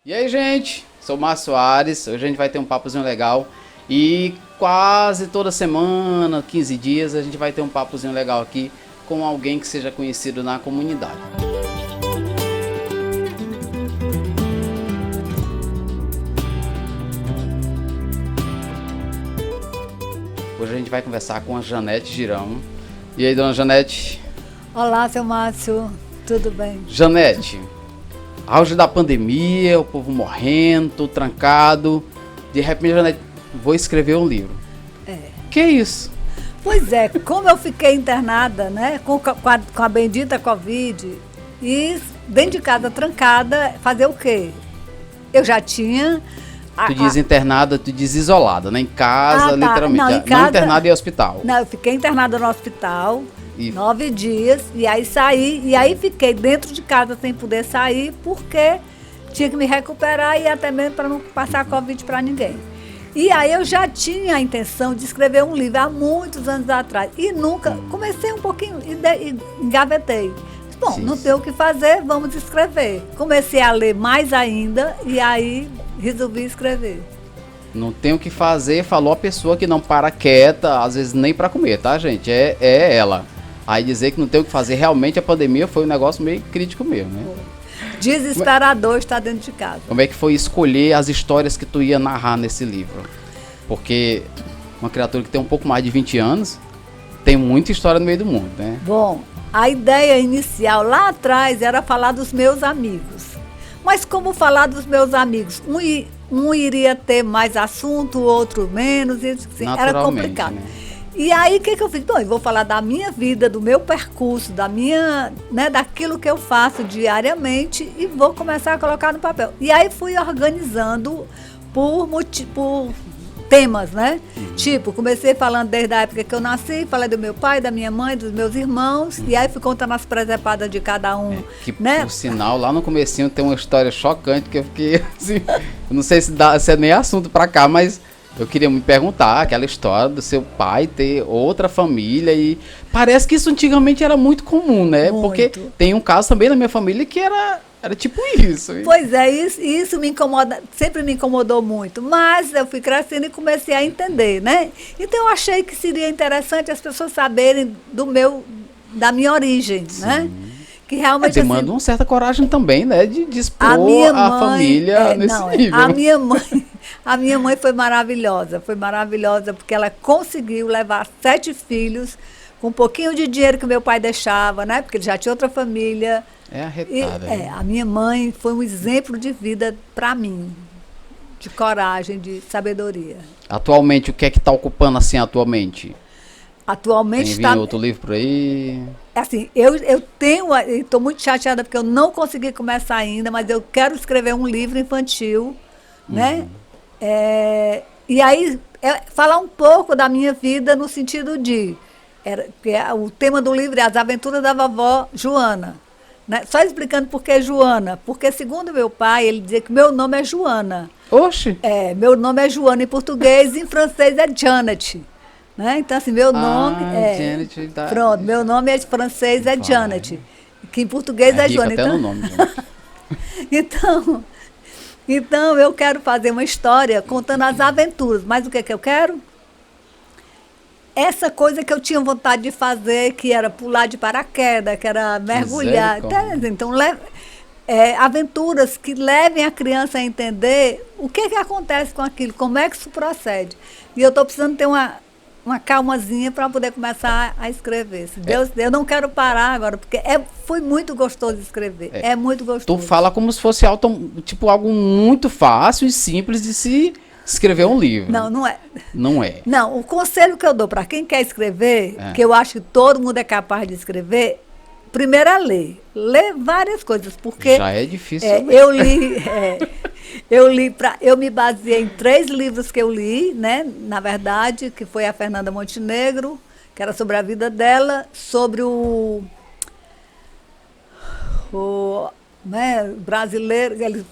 E aí, gente? Sou o Márcio Soares. Hoje a gente vai ter um papozinho legal. E quase toda semana, 15 dias, a gente vai ter um papozinho legal aqui com alguém que seja conhecido na comunidade. Hoje a gente vai conversar com a Janete Girão. E aí, dona Janete? Olá, seu Márcio. Tudo bem? Janete, auge da pandemia, o povo morrendo, tudo trancado. De repente, Janete, vou escrever um livro. Que isso? Pois é, como eu fiquei internada, né, com a bendita Covid, e dentro de casa trancada, fazer o quê? Eu já tinha... Tu diz internada, tu diz isolada, né? Em casa, literalmente. Não, Não internada em hospital. Não, eu fiquei internada no hospital, E 9 dias, e aí saí, e aí fiquei dentro de casa sem poder sair, porque tinha que me recuperar e até mesmo para não passar Covid para ninguém. E aí eu já tinha a intenção de escrever um livro há muitos anos atrás, e nunca, comecei um pouquinho e engavetei. Bom, Sim. não tem o que fazer, vamos escrever. Comecei a ler mais ainda, e aí resolvi escrever. não tem o que fazer, falou a pessoa que não para quieta, às vezes nem pra comer, tá, gente? É ela. Aí dizer que não tem o que fazer, realmente a pandemia foi um negócio meio crítico mesmo, né? Desesperador estar dentro de casa. Como é que foi escolher as histórias que tu ia narrar nesse livro? Porque uma criatura que tem um pouco mais de 20 anos, tem muita história no meio do mundo, né? Bom, a ideia inicial lá atrás era falar dos meus amigos. Mas como falar dos meus amigos? Um iria ter mais assunto, o outro menos, e assim, era complicado. Né? E aí, o que eu fiz? Bom, eu vou falar da minha vida, do meu percurso, da minha, né, daquilo que eu faço diariamente e vou começar a colocar no papel. E aí fui organizando por temas, né? Tipo, comecei falando desde a época que eu nasci, falei do meu pai, da minha mãe, dos meus irmãos, e aí fui contando as presepadas de cada um, Que, né? por sinal, lá no comecinho tem uma história chocante que eu fiquei assim, eu não sei se é nem assunto pra cá, mas eu queria me perguntar, aquela história do seu pai ter outra família e parece que isso antigamente era muito comum, né? Muito. Porque tem um caso também na minha família que era tipo isso. Pois é, isso me incomoda, sempre me incomodou muito, mas eu fui crescendo e comecei a entender, né? Então eu achei que seria interessante as pessoas saberem da minha origem, né? Que realmente demanda uma certa coragem também, né? De expor a família nesse nível. A minha mãe foi maravilhosa porque ela conseguiu levar 7 filhos com um pouquinho de dinheiro que meu pai deixava, né? Porque ele já tinha outra família. É arretada. A minha mãe foi um exemplo de vida para mim, de coragem, de sabedoria. Atualmente, o que é que tá ocupando assim atualmente? Atualmente Tem vindo outro livro por aí? Assim, eu estou muito chateada porque eu não consegui começar ainda, mas eu quero escrever um livro infantil, né? E aí, falar um pouco da minha vida no sentido o tema do livro é As Aventuras da Vovó Joana. Né? Só explicando por que Joana. Porque, segundo meu pai, ele dizia que meu nome é Joana. Oxe! Meu nome é Joana em português, em francês é Janet. Né? Então, assim, meu nome Janet, tá. Pronto, meu nome em francês é Janet, que em português é Joana. Até no nome, então, eu quero fazer uma história contando as aventuras. Mas o que eu quero? Essa coisa que eu tinha vontade de fazer, que era pular de paraquedas, que era mergulhar. Então, aventuras que levem a criança a entender o que acontece com aquilo, como é que isso procede. E eu estou precisando ter uma calmazinha para poder começar a escrever. Se Deus, eu não quero parar agora, porque foi muito gostoso escrever. É muito gostoso. Tu fala como se fosse algo muito fácil e simples de se escrever um livro. Não, não é. Não é. Não, o conselho que eu dou para quem quer escrever, que eu acho que todo mundo é capaz de escrever, primeiro é ler. Ler várias coisas, porque... Já é difícil. Eu me baseei em 3 livros que eu li, né? Na verdade, que foi a Fernanda Montenegro, que era sobre a vida dela, sobre né, brasileiro, ele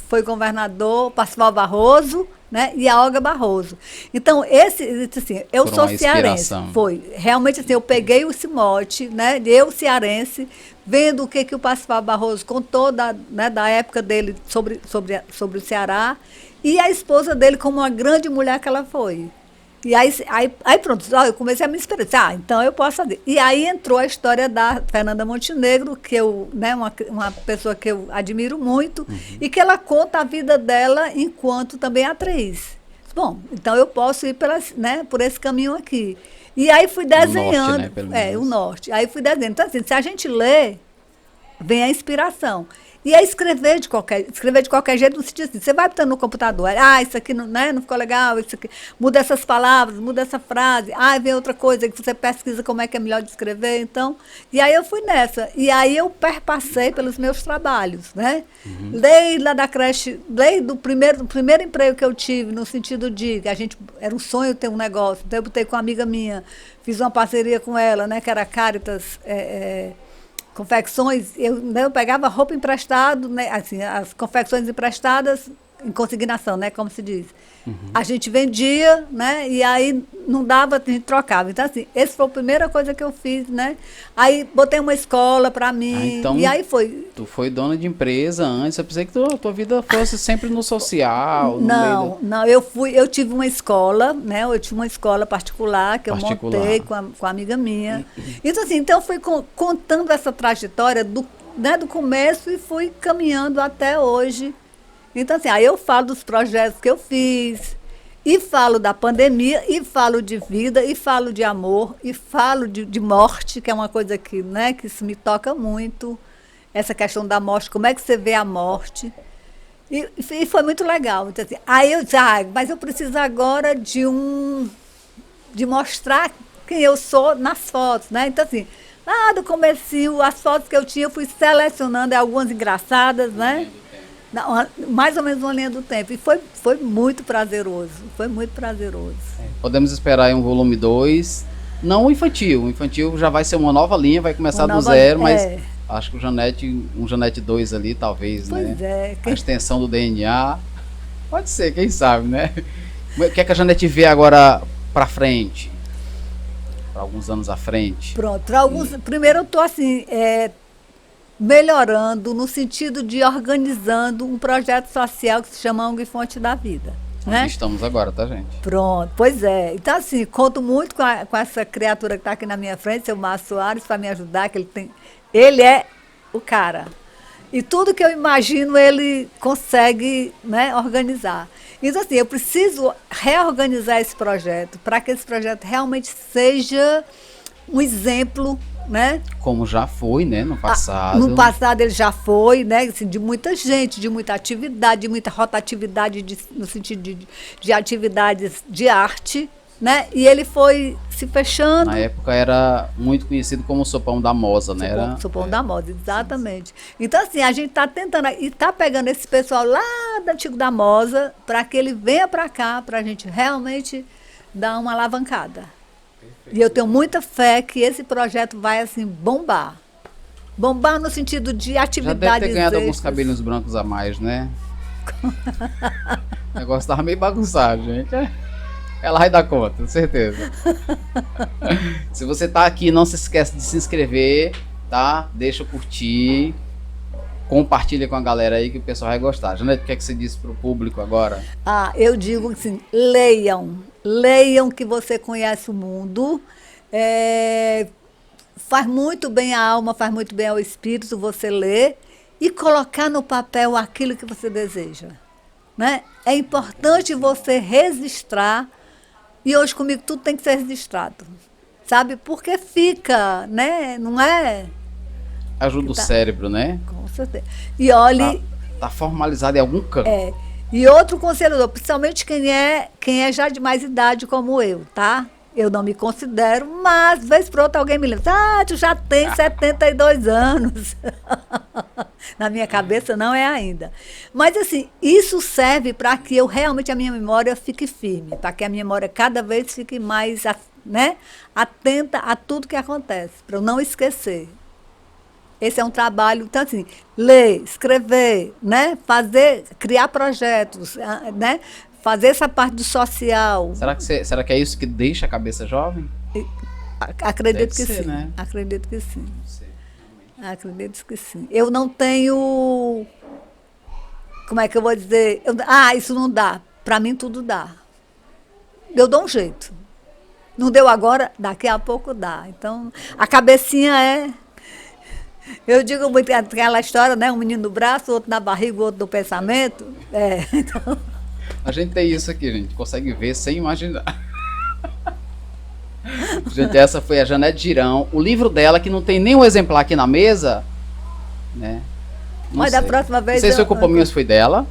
foi governador, Pascoal Barroso, né, e a Olga Barroso. Então, assim, eu Por sou uma cearense, inspiração. foi. Realmente, assim, eu peguei esse mote, né, de eu cearense, vendo o que o Pascoal Barroso contou da época dele sobre o Ceará, e a esposa dele como uma grande mulher que ela foi. E aí pronto, eu comecei a me inspirar. Então eu posso fazer. E aí entrou a história da Fernanda Montenegro, que eu, né, uma pessoa que eu admiro muito, e que ela conta a vida dela enquanto também atriz. Bom, então eu posso ir né, por esse caminho aqui. E aí fui Norte, desenhando, né, pelo o menos. norte. Aí fui desenhando. Então, assim, se a gente lê, vem a inspiração. E é escrever de qualquer jeito, no sentido assim, você vai botando no computador, isso aqui não, né, não ficou legal, isso aqui, muda essas palavras, muda essa frase, vem outra coisa que você pesquisa como é que é melhor de escrever, então, e aí eu fui nessa, e aí eu perpassei pelos meus trabalhos, né, desde lá da creche, desde o primeiro emprego que eu tive, no sentido de, era um sonho ter um negócio, então eu botei com uma amiga minha, fiz uma parceria com ela, né, que era a Caritas, confecções, eu pegava roupa emprestada, né, assim, as confecções emprestadas em consignação, né, como se diz. A gente vendia, né, e aí não dava, a gente trocava. Então, assim, essa foi a primeira coisa que eu fiz, né. Aí botei uma escola para mim, Então, e aí foi. tu foi dona de empresa antes, eu pensei que tua vida fosse sempre no social, no meio Não, não, eu tive uma escola, né? Eu tive uma escola particular que eu montei com a amiga minha. Então, assim, eu fui contando essa trajetória do começo e fui caminhando até hoje. Então, assim, aí eu falo dos projetos que eu fiz, e falo da pandemia, e falo de vida, e falo de amor, e falo de morte, que é uma coisa que, né, que isso me toca muito, essa questão da morte, como é que você vê a morte. E foi muito legal. Então, assim, aí eu disse, mas eu preciso agora de mostrar quem eu sou nas fotos, né? Então, assim, lá do comecinho, as fotos que eu tinha, eu fui selecionando algumas engraçadas, né? Mais ou menos uma linha do tempo. E foi muito prazeroso. Foi muito prazeroso. Podemos esperar aí um volume 2, não o infantil. O infantil já vai ser uma nova linha, vai começar do zero, mas acho que um Janete 2 ali, talvez, pois né? É. A extensão do DNA. Pode ser, quem sabe, né? O que é que a Janete vê agora pra frente? Para alguns anos à frente? Pronto. Primeiro eu estou assim, melhorando no sentido de organizando um projeto social que se chama ONG Fonte da Vida. Né? Onde estamos agora, tá, gente? Pronto, pois é. Então, assim, conto muito com essa criatura que está aqui na minha frente, seu Márcio Soares, para me ajudar, que ele é o cara. E tudo que eu imagino, ele consegue, né, organizar. Então, assim, eu preciso reorganizar esse projeto para que esse projeto realmente seja um exemplo, né? Como já foi, né, no passado. No passado ele já foi, né, assim, de muita gente, de muita atividade, de muita rotatividade no sentido de atividades de arte, né? E ele foi se fechando. Na época era muito conhecido como o Sopão da Mosa, né? Sopão da Mosa, exatamente. Então, assim, a gente está tentando, e está pegando esse pessoal lá do Antigo da Mosa para que ele venha para cá, para a gente realmente dar uma alavancada. E eu tenho muita fé que esse projeto vai, assim, bombar. Bombar no sentido de atividades. Já deve ter ganhado alguns cabelinhos brancos a mais, né? O negócio tava meio bagunçado, gente. Ela vai dar conta, certeza. Se você tá aqui, não se esquece de se inscrever, tá? Deixa eu curtir. Compartilha com a galera aí que o pessoal vai gostar. Janete, o que é que você disse pro público agora? Eu digo assim, leiam. Leiam que você conhece o mundo. Faz muito bem à alma, faz muito bem ao espírito você ler e colocar no papel aquilo que você deseja. Né? É importante você registrar. E hoje comigo tudo tem que ser registrado, sabe? Porque fica, né? Não é? Ajuda o cérebro, né? Com certeza. E olhe... Tá formalizado em algum canto. E outro conselho, principalmente quem é já de mais idade como eu, tá? Eu não me considero, mas, vez por outra, alguém me lembra. Tu já tem 72 anos. Na minha cabeça não é ainda. Mas, assim, isso serve para que a minha memória fique firme, para que a minha memória cada vez fique mais, né, atenta a tudo que acontece, para eu não esquecer. Esse é um trabalho, então assim, ler, escrever, né? Fazer, criar projetos, né? Fazer essa parte do social. Será que é isso que deixa a cabeça jovem? Acredito Deve que ser, sim. né? Acredito que sim. Não sei. Acredito que sim. Eu não tenho. Como é que eu vou dizer? Isso não dá. Para mim, tudo dá. Eu dou um jeito. Não deu agora, daqui a pouco dá. Então, a cabecinha é. Eu digo muito aquela história, né? Um menino no braço, outro na barriga, outro no pensamento. Então. A gente tem isso aqui, gente. Consegue ver sem imaginar. Gente, essa foi a Janete Girão. O livro dela, que não tem nenhum exemplar aqui na mesa, né? Mas da próxima vez. Não sei se o culpa minha foi dela.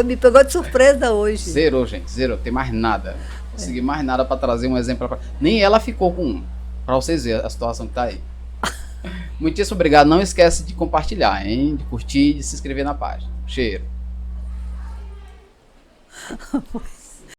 Me pegou de surpresa hoje. Zerou, gente. Zerou. Tem mais nada. Consegui mais nada para trazer um exemplar. Nem ela ficou com um. Para vocês verem a situação que tá aí. Muitíssimo obrigado. Não esquece de compartilhar, hein? De curtir e de se inscrever na página. Cheiro.